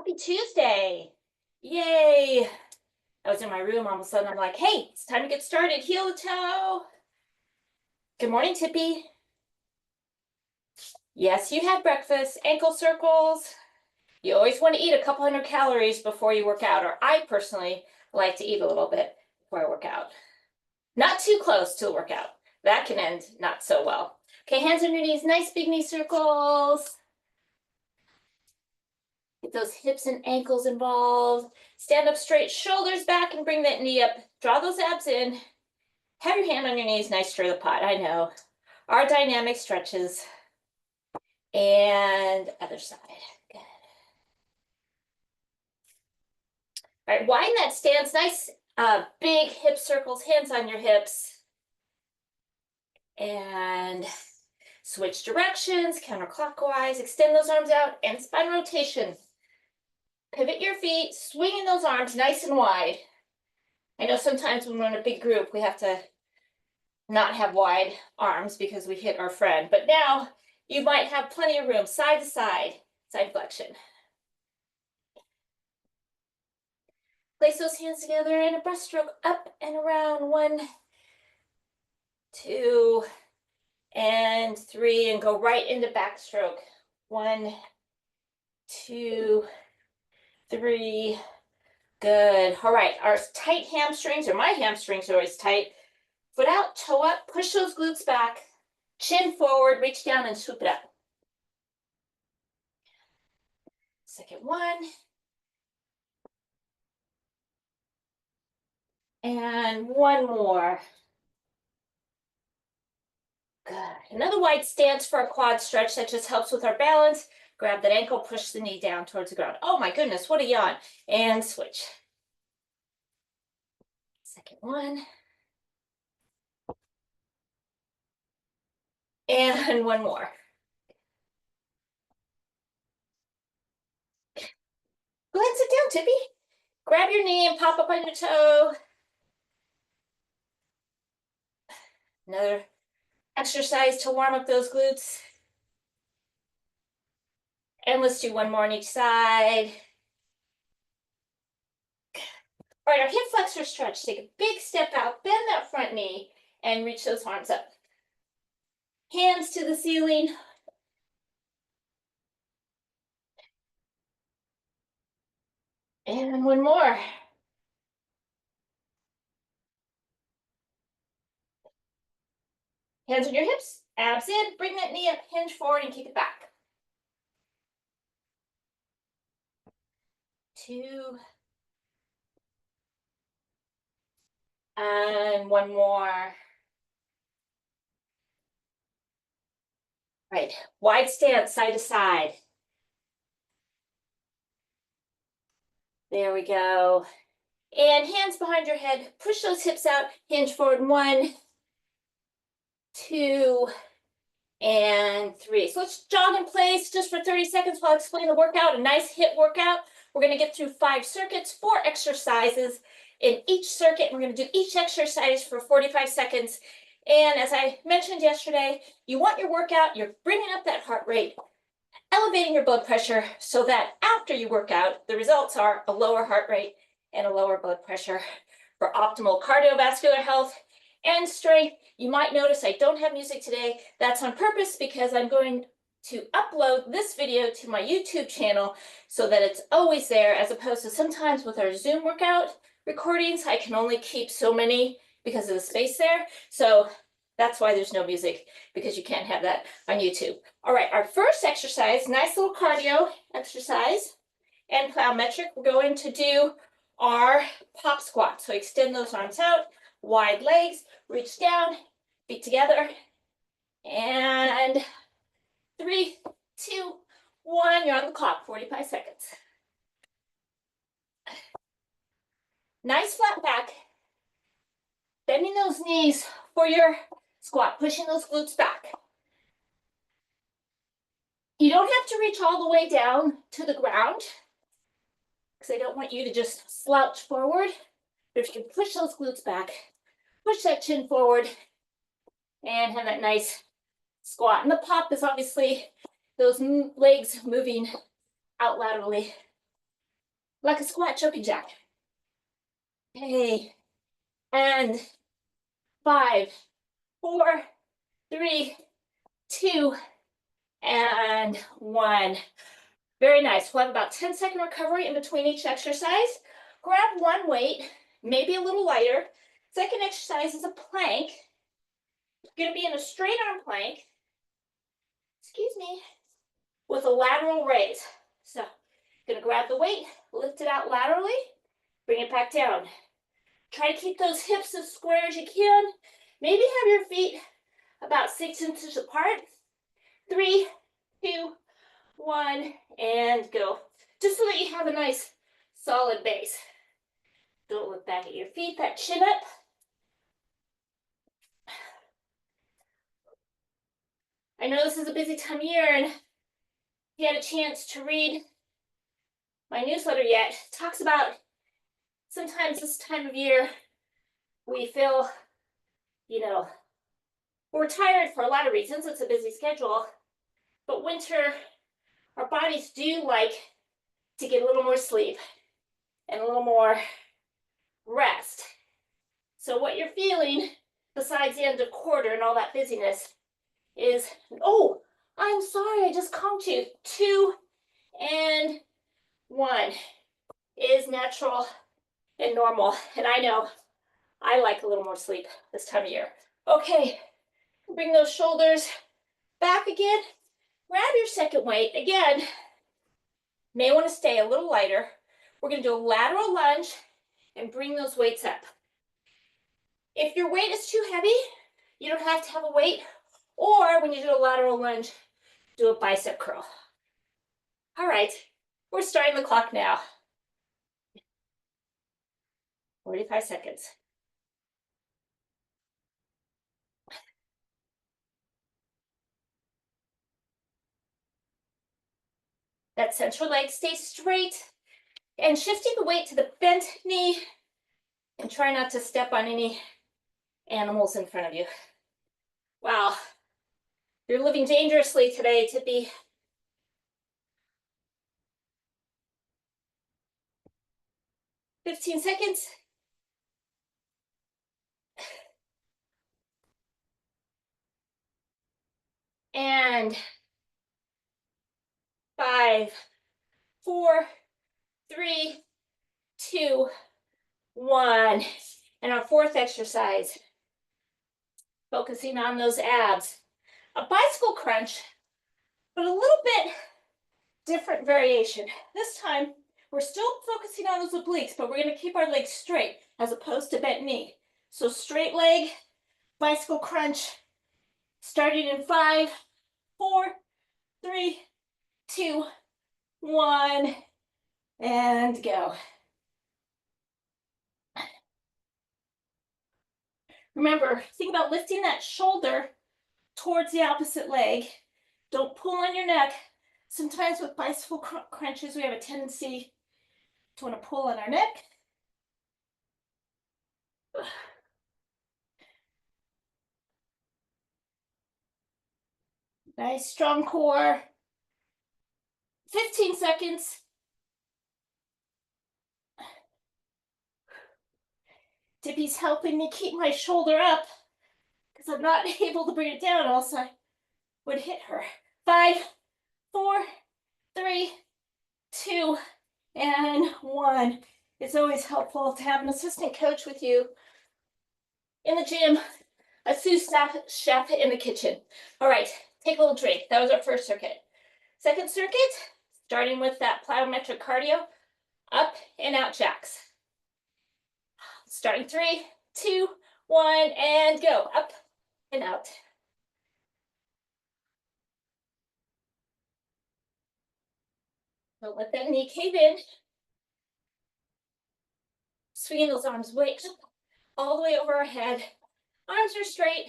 Happy Tuesday. Yay. I was in my room, all of a sudden I'm like, hey, it's time to get started. Heel to toe. Good morning, Tippy. Yes, you had breakfast, ankle circles. You always want to eat a couple hundred calories before you work out, or I personally like to eat a little bit before I work out. Not too close to the workout. That can end not so well. Okay, hands on your knees, nice big knee circles. Get those hips and ankles involved. Stand up straight, shoulders back, and bring that knee up. Draw those abs in. Have your hand on your knees, nice stir the pot. I know. Our dynamic stretches. And other side. Good. All right, widen that stance. Nice big hip circles, hands on your hips. And switch directions, counterclockwise. Extend those arms out and spine rotation. Pivot your feet, swinging those arms nice and wide. I know sometimes when we're in a big group, we have to not have wide arms because we hit our friend. But now you might have plenty of room, side to side, side flexion. Place those hands together in a breaststroke, up and around. 1, 2, and 3, and go right into backstroke. 1, 2, 3. Good. All right, our tight hamstrings, or my hamstrings are always tight. Foot out, toe up, push those glutes back, chin forward, reach down and swoop it up. Second one. And one more. Good. Another wide stance for a quad stretch that just helps with our balance. Grab that ankle, push the knee down towards the ground. Oh my goodness, what a yawn. And switch. Second one. And one more. Go ahead and sit down, Tippy. Grab your knee and pop up on your toe. Another exercise to warm up those glutes. And let's do one more on each side. All right, our hip flexor stretch. Take a big step out, bend that front knee, and reach those arms up. Hands to the ceiling. And one more. Hands on your hips, abs in, bring that knee up, hinge forward, and kick it back. 2. And one more. Right, wide stance, side to side. There we go. And hands behind your head, push those hips out, hinge forward. 1, 2, and 3. So let's jog in place just for 30 seconds while I explain the workout. A nice HIIT workout. We're going to get through 5 circuits, 4 exercises in each circuit. We're going to do each exercise for 45 seconds. And as I mentioned yesterday, you want your workout, you're bringing up that heart rate, elevating your blood pressure so that after you work out, the results are a lower heart rate and a lower blood pressure for optimal cardiovascular health and strength. You might notice I don't have music today. That's on purpose because I'm going to upload this video to my YouTube channel so that it's always there, as opposed to sometimes with our Zoom workout recordings, I can only keep so many because of the space there. So that's why there's no music, because you can't have that on YouTube. All right, our first exercise, nice little cardio exercise and plyometric. We're going to do our pop squat. So extend those arms out, wide legs, reach down, feet together, and 3, 2, 1, you're on the clock, 45 seconds. Nice flat back, bending those knees for your squat, pushing those glutes back. You don't have to reach all the way down to the ground because I don't want you to just slouch forward. But if you can push those glutes back, push that chin forward, and have that nice squat. And the pop is obviously those legs moving out laterally. like a squat jumping jack. Okay, and 5, 4, 3, 2, and 1. Very nice. We'll have about 10-second recovery in between each exercise. Grab one weight, maybe a little lighter. Second exercise is a plank. You're going to be in a straight arm plank, excuse me, with a lateral raise. So, going to grab the weight, lift it out laterally, bring it back down. Try to keep those hips as square as you can. Maybe have your feet about 6 inches apart. 3, 2, 1, and go. Just so that you have a nice solid base. Don't look back at your feet, that chin up. I know this is a busy time of year, and if you had a chance to read my newsletter yet, it talks about sometimes this time of year we feel, we're tired for a lot of reasons. It's a busy schedule. But winter, our bodies do like to get a little more sleep and a little more rest. So what you're feeling, besides the end of quarter and all that busyness, is, oh, I'm sorry, I just conked you. 2 and 1 is natural and normal. And I know I like a little more sleep this time of year. Okay, bring those shoulders back again. Grab your second weight. Again, may want to stay a little lighter. We're going to do a lateral lunge and bring those weights up. If your weight is too heavy, you don't have to have a weight. Or when you do a lateral lunge, do a bicep curl. All right, we're starting the clock now. 45 seconds. That central leg stays straight. And shifting the weight to the bent knee. And try not to step on any animals in front of you. Wow, you're living dangerously today to be 15 seconds. And 5, 4, 3, 2, 1. And our fourth exercise, focusing on those abs. A bicycle crunch, but a little bit different variation. This time, we're still focusing on those obliques, but we're going to keep our legs straight as opposed to bent knee. So straight leg, bicycle crunch, starting in 5, 4, 3, 2, 1, and go. Remember, think about lifting that shoulder towards the opposite leg. Don't pull on your neck. Sometimes with bicycle crunches, we have a tendency to want to pull on our neck. Nice, strong core. 15 seconds. Dippy's helping me keep my shoulder up because I'm not able to bring it down, else I would hit her. 5, 4, 3, 2, and 1. It's always helpful to have an assistant coach with you in the gym, a sous chef in the kitchen. All right, take a little drink. That was our first circuit. Second circuit, starting with that plyometric cardio, up and out jacks. Starting 3, 2, 1, and go. Up and out. Don't let that knee cave in. Swinging those arms way up, all the way over our head. Arms are straight.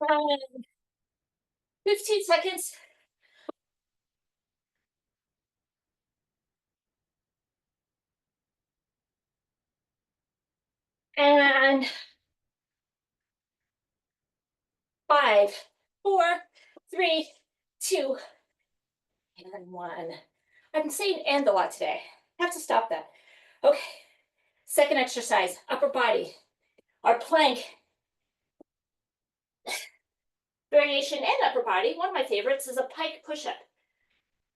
And 15 seconds. And 5, 4, 3, 2, and 1. I've been saying "and" a lot today. I have to stop that. Okay. Second exercise, upper body. Our plank variation and upper body. One of my favorites is a pike push up.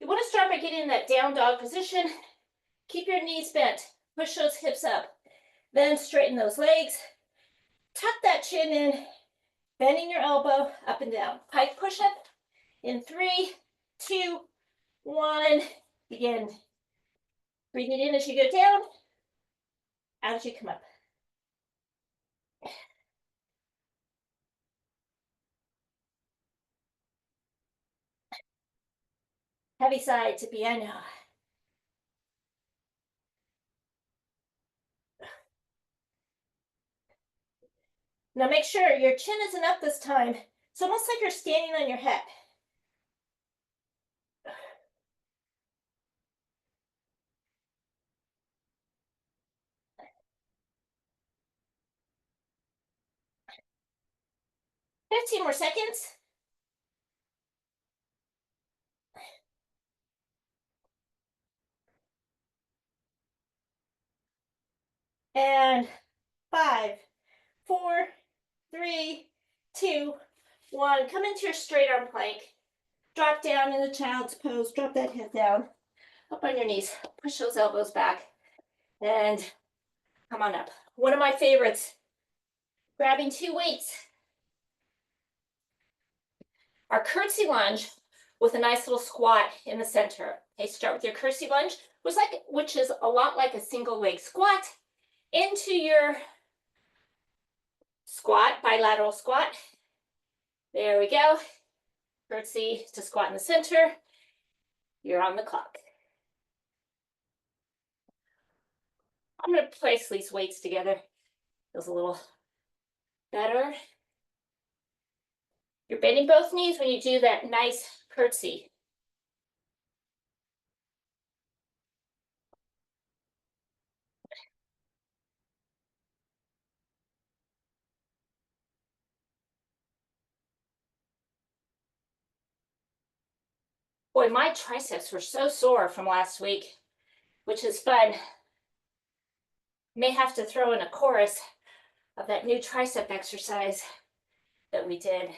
You want to start by getting in that down dog position. Keep your knees bent. Push those hips up. Then straighten those legs. Tuck that chin in. Bending your elbow up and down. Pike push up in 3, 2, 1. Begin. Breathe it in as you go down. Out as you come up. Heavy side to piano. Now make sure your chin isn't up this time. It's almost like you're standing on your head. Fifteen more seconds. And 5, 4, 3, 2, 1. Come into your straight arm plank. Drop down in the child's pose. Drop that head down. Up on your knees. Push those elbows back. And come on up. One of my favorites. Grabbing 2 weights. Our curtsey lunge with a nice little squat in the center. Okay, start with your curtsey lunge, which is a lot like a single leg squat. Into your squat, bilateral squat. There we go. Curtsey to squat in the center. You're on the clock. I'm going to place these weights together. Feels a little better. You're bending both knees when you do that nice curtsey. Boy, my triceps were so sore from last week, which is fun. May have to throw in a chorus of that new tricep exercise that we did.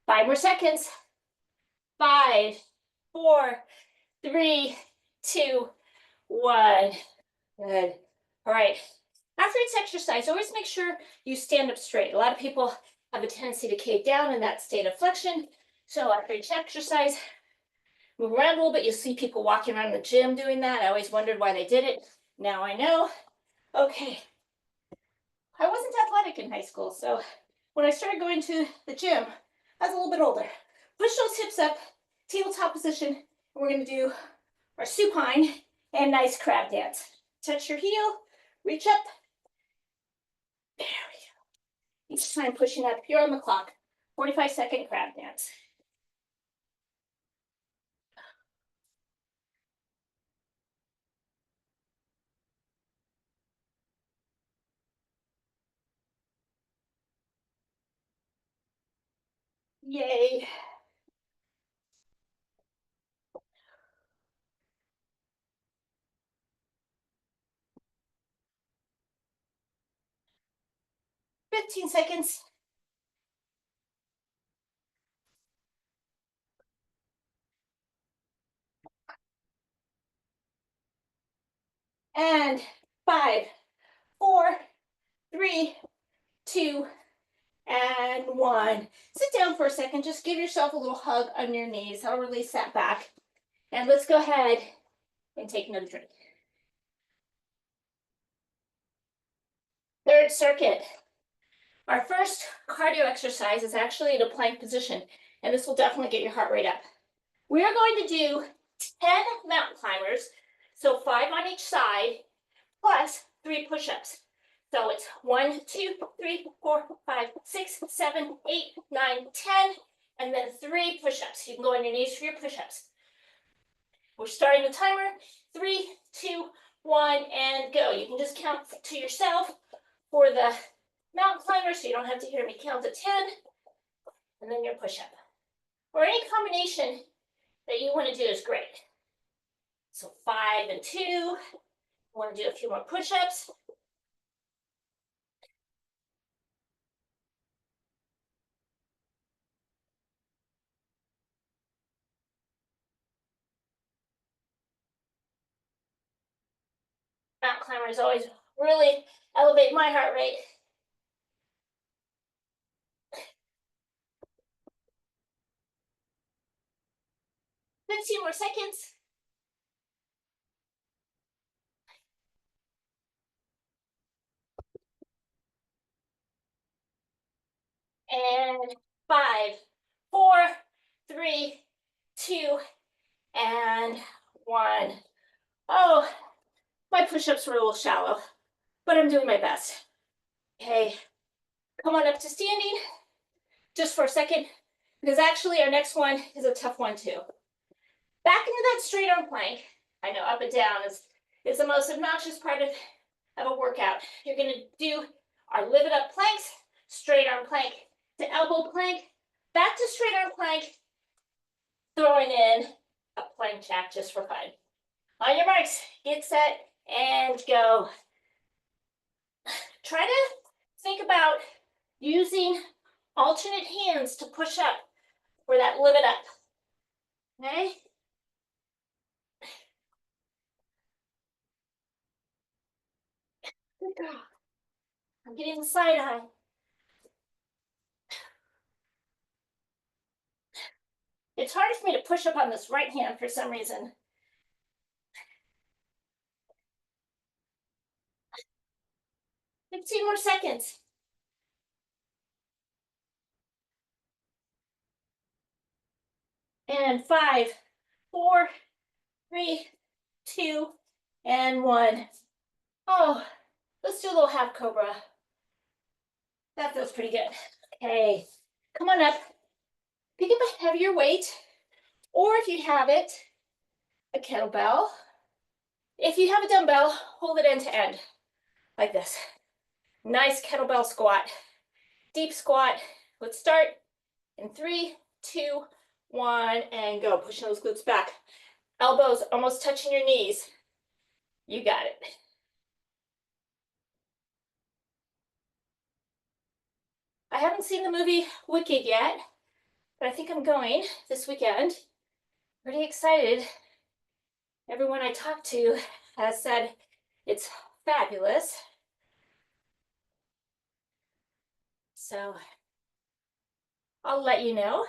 5 more seconds. 5, 4, 3, 2, 1. Good. All right. After each exercise, always make sure you stand up straight. A lot of people have a tendency to cave down in that state of flexion. So after each exercise, move around a little bit. You'll see people walking around the gym doing that. I always wondered why they did it. Now I know. Okay. I wasn't athletic in high school, so when I started going to the gym, I was a little bit older. Push those hips up, tabletop position, and we're going to do our supine and nice crab dance. Touch your heel, reach up. There we go. Each time pushing up. You're on the clock. 45-second crab dance. Yay. Fifteen seconds. And 5, 4, 3, 2, and 1. Sit down for a second. Just give yourself a little hug on your knees. I'll release that back. And let's go ahead and take another drink. Third circuit. Our first cardio exercise is actually in a plank position, and this will definitely get your heart rate up. We are going to do 10 mountain climbers, so 5 on each side, plus 3 push-ups. So it's 1, 2, 3, 4, 5, 6, 7, 8, 9, 10, and then 3 push-ups. You can go on your knees for your push-ups. We're starting the timer. 3, 2, 1, and go. You can just count to yourself for the mountain climber, so you don't have to hear me count to 10, and then your push-up. Or any combination that you want to do is great. So 5 and 2. Want to do a few more push-ups. Mountain climbers always really elevate my heart rate. 15 more seconds. And 5, 4, 3, 2, and 1. Oh, my push-ups were a little shallow, but I'm doing my best. Okay, come on up to standing just for a second, because actually our next one is a tough one too. Back into that straight arm plank. I know up and down is the most obnoxious part of a workout. You're gonna do our lift up planks, straight arm plank to elbow plank, back to straight arm plank, throwing in a plank jack just for fun. On your marks, get set, and go. Try to think about using alternate hands to push up for that lift up. Okay? Good girl. I'm getting the side eye. It's hard for me to push up on this right hand for some reason. Fifteen more seconds. And 5, 4, 3, 2, and 1. Oh, let's do a little half cobra. That feels pretty good. Okay, come on up. Pick up a heavier weight, or if you have it, a kettlebell. If you have a dumbbell, hold it end to end, like this. Nice kettlebell squat. Deep squat. Let's start in 3, 2, 1, and go. Pushing those glutes back. Elbows almost touching your knees. You got it. I haven't seen the movie Wicked yet, but I think I'm going this weekend. Pretty excited. Everyone I talked to has said it's fabulous. So I'll let you know.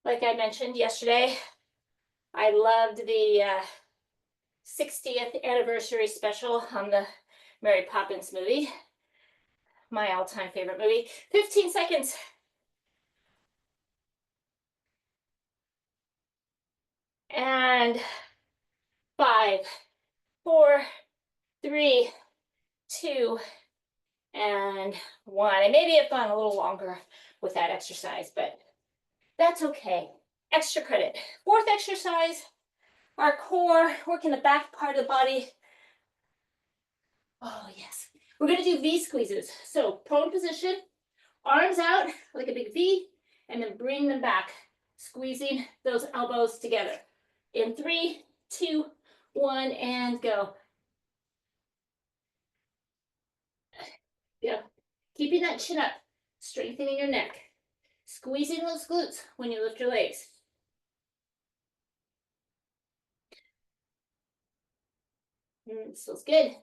Like I mentioned yesterday, I loved the 60th anniversary special on the Mary Poppins movie. My all-time favorite movie. 15 seconds. And 5, 4, 3, 2, and 1. I maybe have gone a little longer with that exercise, but that's okay. Extra credit. Fourth exercise, our core, working the back part of the body. Oh, yes. We're going to do V squeezes. So prone position, arms out like a big V, and then bring them back, squeezing those elbows together. In 3, 2, 1, and go. Yeah. Keeping that chin up, strengthening your neck, squeezing those glutes when you lift your legs. This feels good.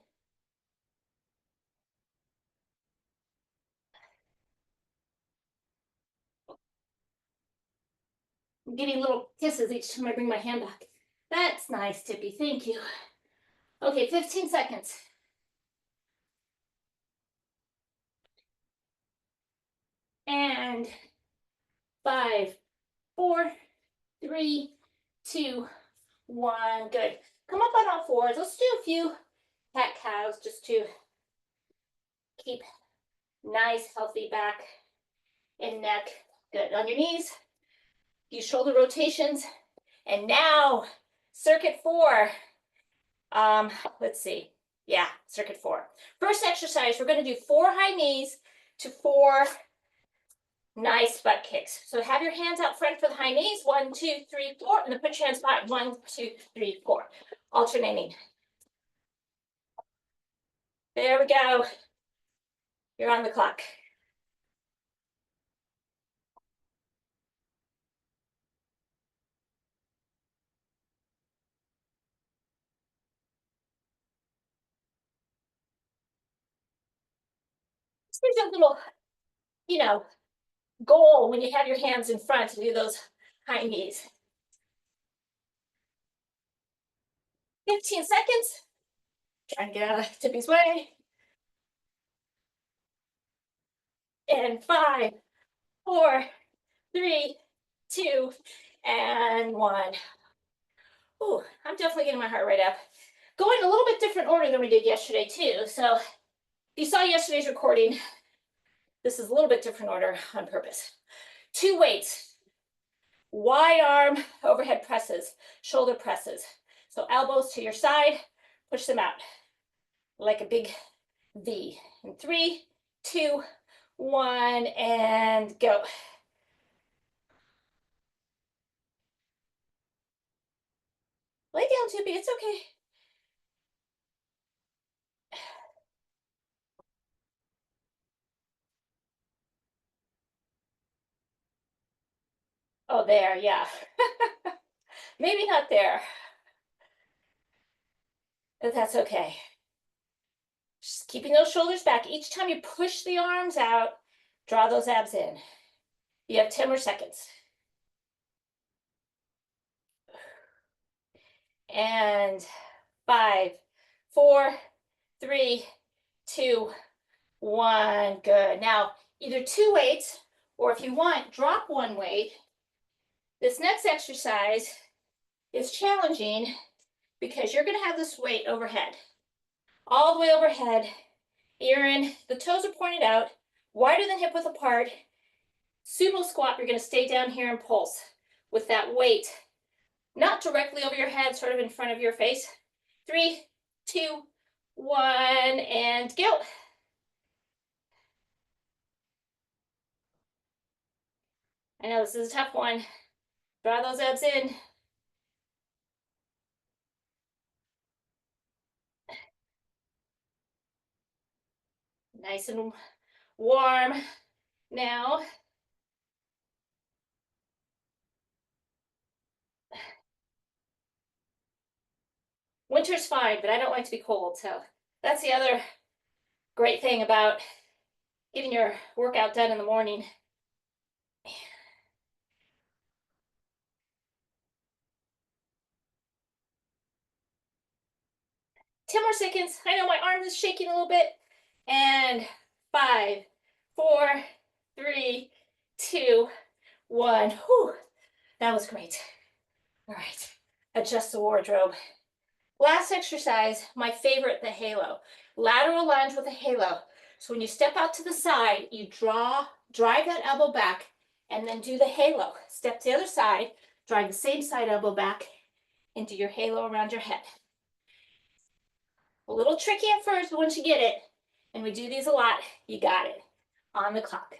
I'm getting little kisses each time I bring my hand back. That's nice, Tippy. Thank you. Okay, 15 seconds. And 5, 4, 3, 2, 1. Good. Come up on all fours. Let's do a few cat cows just to keep nice, healthy back and neck. Good. On your knees. Do shoulder rotations. And now Circuit 4. Let's see. Yeah, circuit 4. First exercise, we're going to do 4 high knees to 4 nice butt kicks. So have your hands out front for the high knees. 1, 2, 3, 4. And then put your hands behind. 1, 2, 3, 4. Alternating. There we go. You're on the clock. There's a little, goal when you have your hands in front to do those high knees. 15 seconds. Try and get out of Tippy's way. And 5, 4, 3, 2, and 1. Ooh, I'm definitely getting my heart rate up. Going a little bit different order than we did yesterday too. So if you saw yesterday's recording, this is a little bit different order on purpose. 2 weights, wide arm overhead presses, shoulder presses. So elbows to your side, push them out like a big V. In 3, 2, 1, and go. Lay down, Tippy, it's okay. Oh, there, yeah. Maybe not there. But that's okay. Just keeping those shoulders back. Each time you push the arms out, draw those abs in. You have 10 more seconds. And 5, 4, 3, 2, 1. Good. Now, either 2 weights, or if you want, drop 1 weight. This next exercise is challenging because you're going to have this weight overhead. All the way overhead. The toes are pointed out, wider than hip width apart. Sumo squat, you're going to stay down here and pulse with that weight, not directly over your head, sort of in front of your face. 3, 2, 1, and go. I know this is a tough one. Draw those abs in. Nice and warm now. Winter's fine, but I don't like to be cold, so that's the other great thing about getting your workout done in the morning. 10 more seconds. I know my arm is shaking a little bit. And 5, 4, 3, 2, 1. Whew, that was great. All right, adjust the wardrobe. Last exercise, my favorite, the halo. Lateral lunge with a halo. So when you step out to the side, you drive that elbow back, and then do the halo. Step to the other side, drive the same side elbow back, and do your halo around your head. A little tricky at first, but once you get it, and we do these a lot, you got it. On the clock.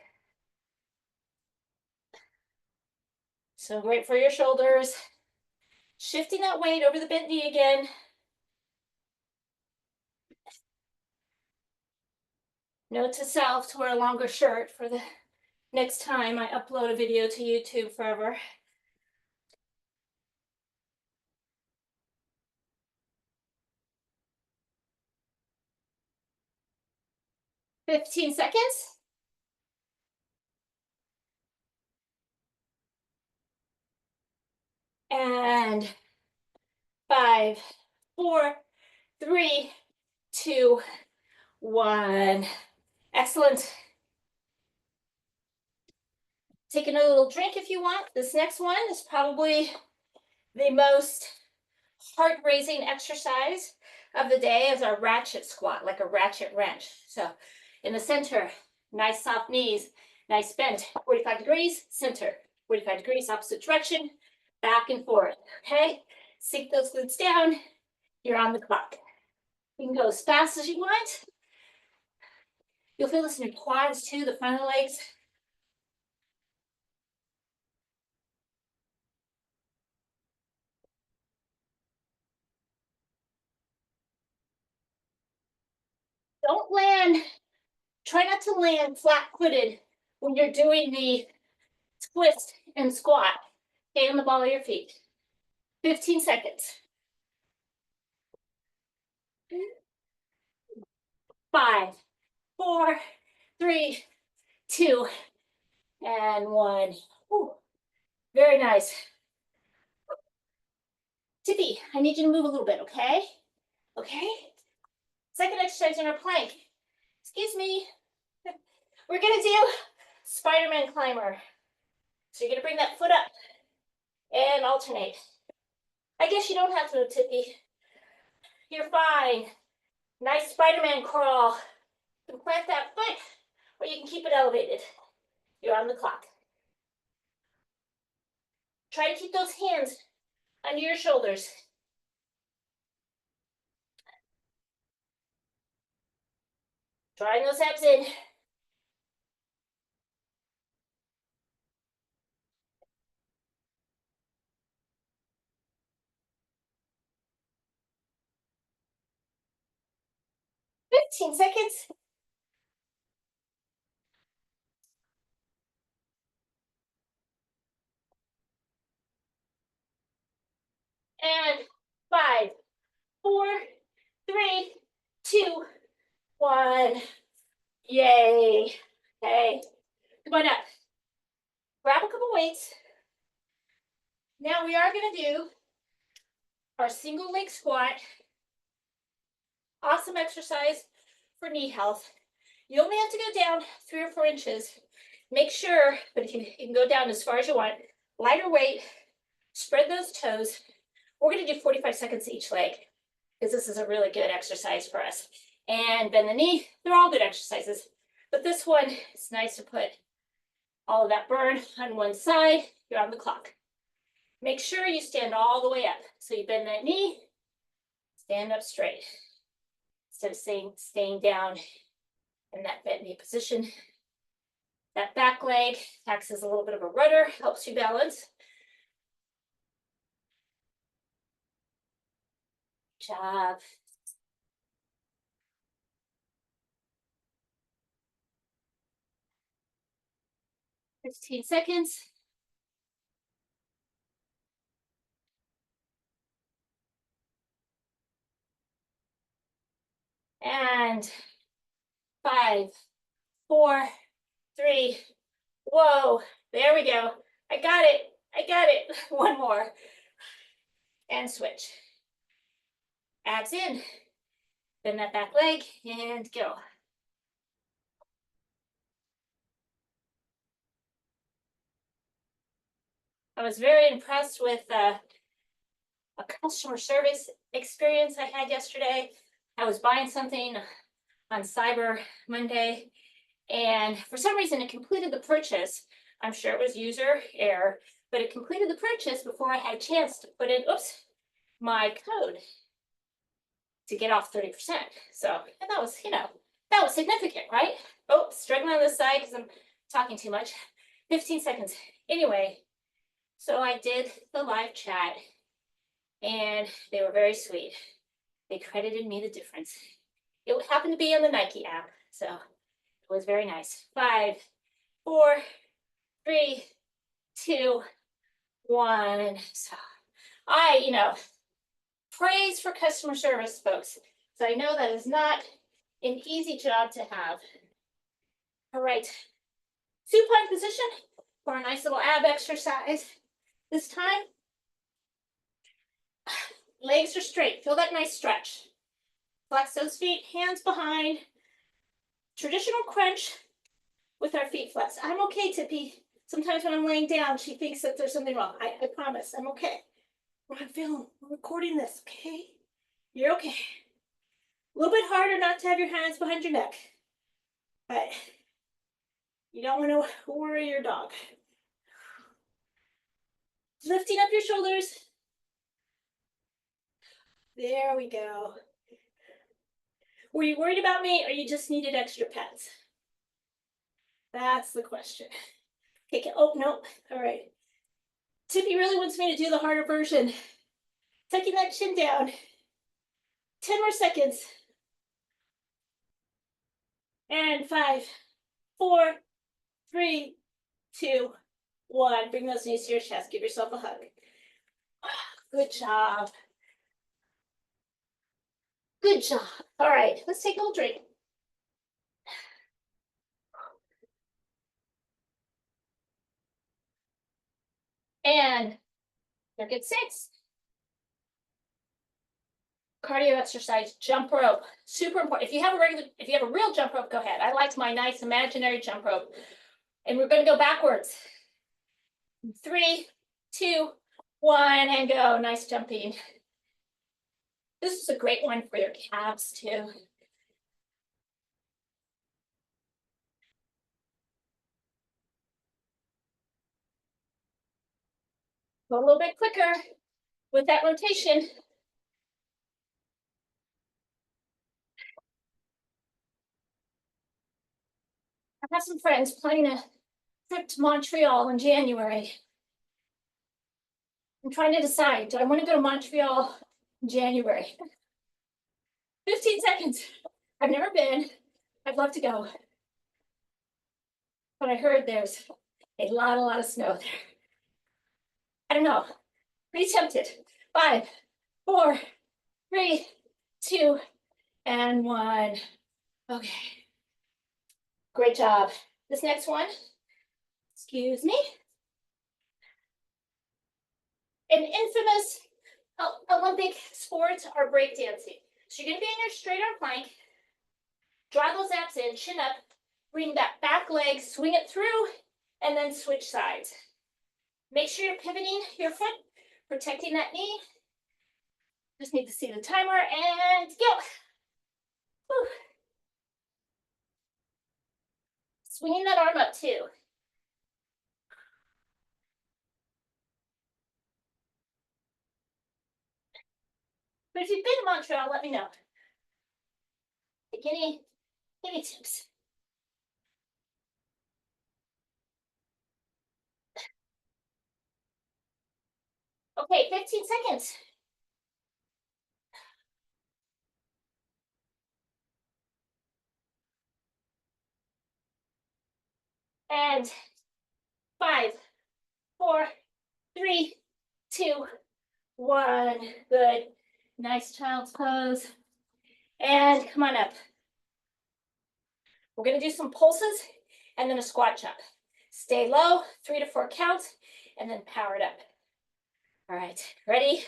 So great for your shoulders. Shifting that weight over the bent knee again. Note to self to wear a longer shirt for the next time I upload a video to YouTube forever. "15 seconds. And 5, 4, 3, 2, 1. Excellent. Take another little drink if you want. This next one is probably the most heart-raising exercise of the day, is our ratchet squat, like a ratchet wrench. So in the center, nice soft knees, nice bend, 45 degrees, center, 45 degrees, opposite direction, back and forth, okay? Sink those glutes down. You're on the clock. You can go as fast as you want. You'll feel this in your quads too, the front of the legs. Don't land, try not to land flat-footed when you're doing the twist and squat. Stay on the ball of your feet. 15 seconds. 5, 4, 3, 2, and 1. Whew. Very nice. Tippy, I need you to move a little bit, okay? Okay? Second exercise in our plank. Excuse me. We're gonna do Spider-Man climber. So you're gonna bring that foot up and alternate. I guess you don't have to move, Tippy. You're fine. Nice Spider-Man crawl. You can plant that foot, or you can keep it elevated. You're on the clock. Try to keep those hands under your shoulders. Drawing those abs in. Fifteen seconds. And 5, 4, 3, 2, 1. Yay. Okay. Come on up. Grab a couple weights. Now we are going to do our single leg squat. Awesome exercise for knee health. You only have to go down 3 or 4 inches. Make sure, but you can go down as far as you want. Lighter weight, spread those toes. We're going to do 45 seconds each leg because this is a really good exercise for us. And bend the knee. They're all good exercises. But this one, it's nice to put all of that burn on one side. You're on the clock. Make sure you stand all the way up. So you bend that knee, stand up straight. Instead of staying down in that bent knee position. That back leg acts as a little bit of a rudder, helps you balance. Good job. Fifteen seconds. And 5, 4, 3. Whoa, there we go. I got it. I got it. One more. And switch. Abs in. Bend that back leg and go. I was very impressed with a customer service experience I had yesterday. I was buying something on Cyber Monday, and for some reason it completed the purchase. I'm sure it was user error, but it completed the purchase before I had a chance to put in, my code to get off 30%. So, and that was, that was significant, right? Oh, struggling on this side because I'm talking too much. 15 seconds. Anyway, so I did the live chat and they were very sweet. They credited me the difference. It happened to be on the Nike app, so it was very nice. 5, 4, 3, 2, 1. So praise for customer service, folks. So I know that is not an easy job to have. All right, supine position for a nice little ab exercise. This time, legs are straight. Feel that nice stretch. Flex those feet, hands behind. Traditional crunch with our feet flexed. I'm okay, Tippy. Sometimes when I'm laying down, she thinks that there's something wrong. I promise, I'm okay. We're on film. We're recording this, okay? You're okay. A little bit harder not to have your hands behind your neck. But you don't want to worry your dog. Lifting up your shoulders. There we go. Were you worried about me or you just needed extra pets? That's the question. Okay, oh, no. All right. Tippy really wants me to do the harder version. Tucking that chin down. 10 more seconds. And 5, 4, 3, 2, 1. Bring those knees to your chest. Give yourself a hug. Good job. Good job. All right, let's take a little drink. And circuit 6. Cardio exercise, jump rope. Super important. If you have a real jump rope, go ahead. I like my nice imaginary jump rope. And we're going to go backwards. 3, 2, 1, and go. Nice jumping. This is a great one for your calves too. Go a little bit quicker with that rotation. I have some friends planning a trip to Montreal in January. I'm trying to decide, do I want to go to Montreal in January? 15 seconds. I've never been. I'd love to go. But I heard there's a lot of snow there. I don't know. Pretty tempted. 5, 4, 3, 2, and 1. Okay. Great job. This next one, excuse me. An infamous Olympic sport are breakdancing. So you're going to be in your straight arm plank. Draw those abs in, chin up, bring that back leg, swing it through, and then switch sides. Make sure you're pivoting your foot, protecting that knee. Just need to see the timer and go. Whew. Swinging that arm up too. But if you've been to Montreal, let me know. Take any tips. Okay, 15 seconds. And 5, 4, 3, 2, 1. Good. Nice child's pose. And come on up. We're going to do some pulses and then a squat jump. Stay low, 3 to 4 counts, and then power it up. All right, ready?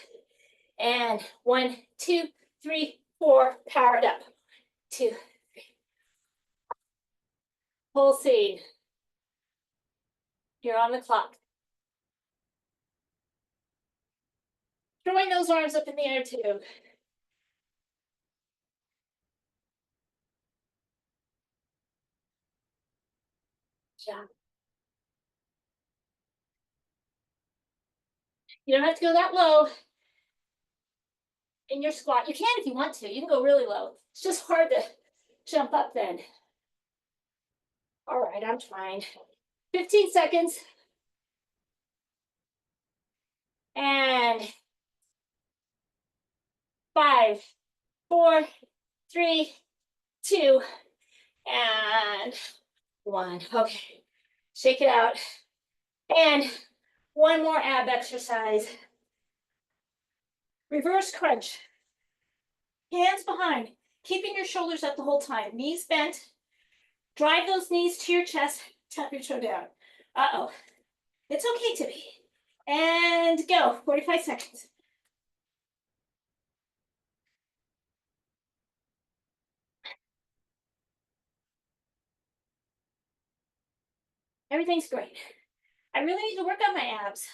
And 1, 2, 3, 4, power it up. 2, 3. Pulsing. You're on the clock. Throwing those arms up in the air too. Yeah. You don't have to go that low in your squat. You can if you want to. You can go really low. It's just hard to jump up then. All right, I'm trying. 15 seconds. And 5, 4, 3, 2, and 1. Okay, shake it out. And one more ab exercise. Reverse crunch. Hands behind, keeping your shoulders up the whole time. Knees bent. Drive those knees to your chest. Tap your toe down. Uh-oh. It's okay to be. And go. 45 seconds. Everything's great. I really need to work on my abs.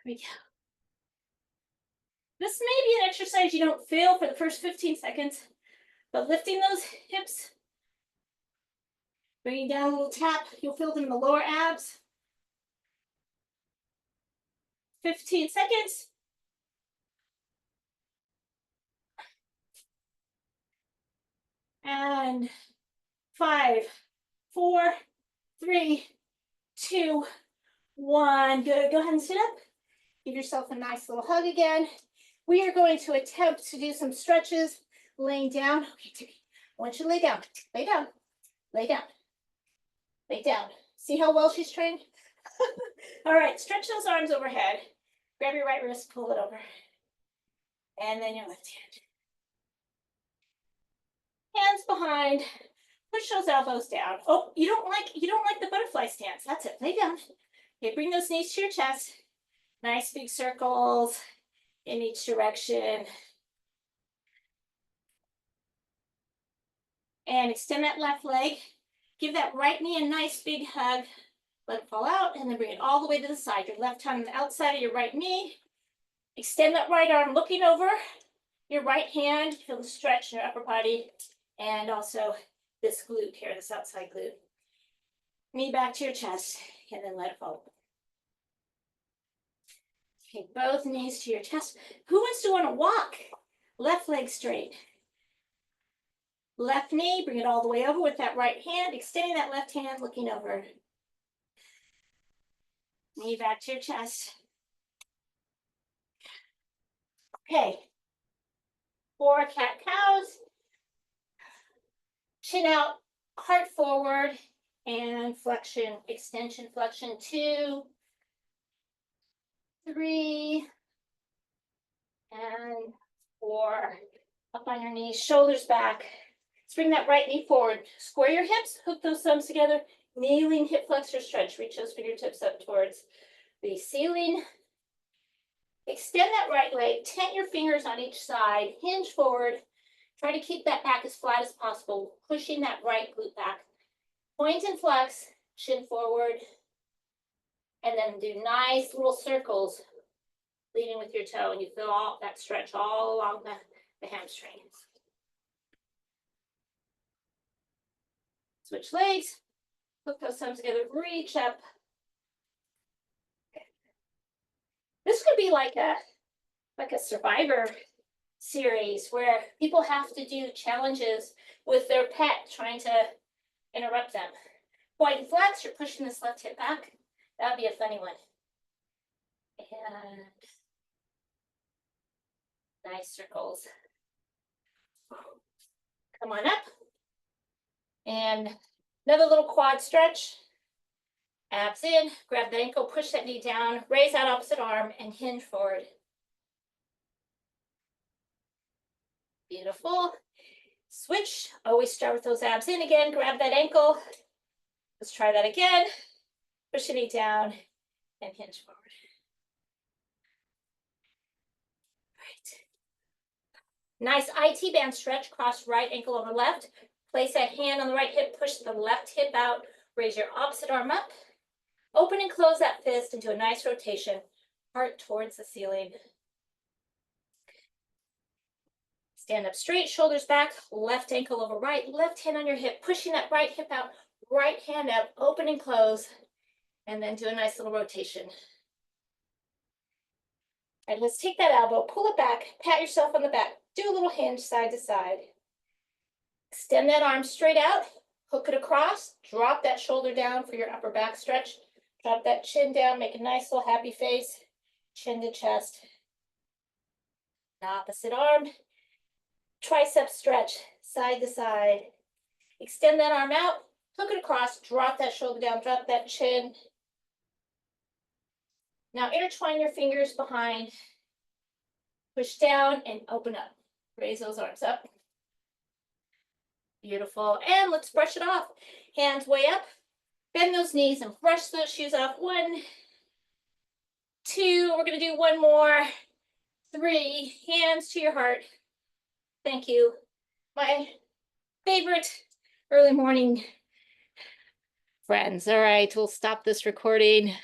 There we go. This may be an exercise you don't feel for the first 15 seconds, but lifting those hips, bringing down a little tap, you'll feel them in the lower abs. 15 seconds. And 5, 4, 3, 2, 1. Good. Go ahead and sit up. Give yourself a nice little hug again. We are going to attempt to do some stretches laying down. Okay, Tiffy, I want you to lay down. Lay down. Lay down. Lay down. See how well she's trained? All right, stretch those arms overhead. Grab your right wrist, pull it over. And then your left hand. Hands behind. Push those elbows down. Oh, you don't like the butterfly stance. That's it. Lay down. Okay, bring those knees to your chest. Nice big circles in each direction. And extend that left leg. Give that right knee a nice big hug. Let it fall out and then bring it all the way to the side. Your left hand on the outside of your right knee. Extend that right arm looking over your right hand. Feel the stretch in your upper body and also this glute here, this outside glute. Knee back to your chest and then let it fall. Okay, both knees to your chest. Who wants to want to walk? Left leg straight. Left knee, bring it all the way over with that right hand, extending that left hand, looking over. Knee back to your chest. Okay. 4 cat-cows. Chin out, heart forward, and flexion, extension, flexion. 2, 3, and 4. Up on your knees, shoulders back. Let's bring that right knee forward. Square your hips, hook those thumbs together. Kneeling hip flexor stretch. Reach those fingertips up towards the ceiling. Extend that right leg. Tent your fingers on each side. Hinge forward. Try to keep that back as flat as possible. Pushing that right glute back. Point and flex. Chin forward. And then do nice little circles. Leading with your toe. And you feel all that stretch all along the hamstrings. Switch legs. Hook those thumbs together. Reach up. This could be like a survivor series where people have to do challenges with their pet trying to interrupt them. Point and flex, you're pushing this left hip back. That'd be a funny one. And nice circles. Come on up. And another little quad stretch. Abs in, grab the ankle, push that knee down, raise that opposite arm, and hinge forward. Beautiful. Switch. Always start with those abs in again. Grab that ankle. Let's try that again. Push the knee down and hinge forward. All right. Nice IT band stretch. Cross right ankle over left. Place that hand on the right hip. Push the left hip out. Raise your opposite arm up. Open and close that fist into a nice rotation. Heart towards the ceiling. Stand up straight, shoulders back, left ankle over right, left hand on your hip, pushing that right hip out, right hand up, open and close, and then do a nice little rotation. All right, let's take that elbow, pull it back, pat yourself on the back, do a little hinge side to side. Extend that arm straight out, hook it across, drop that shoulder down for your upper back stretch. Drop that chin down, make a nice little happy face, chin to chest. Opposite arm, tricep stretch, side to side. Extend that arm out, hook it across, drop that shoulder down, drop that chin. Now intertwine your fingers behind, push down and open up. Raise those arms up. Beautiful, and let's brush it off. Hands way up. Bend those knees and brush those shoes off. 1, 2, we're gonna do one more. 3, hands to your heart. Thank you. My favorite early morning friends. All right, we'll stop this recording.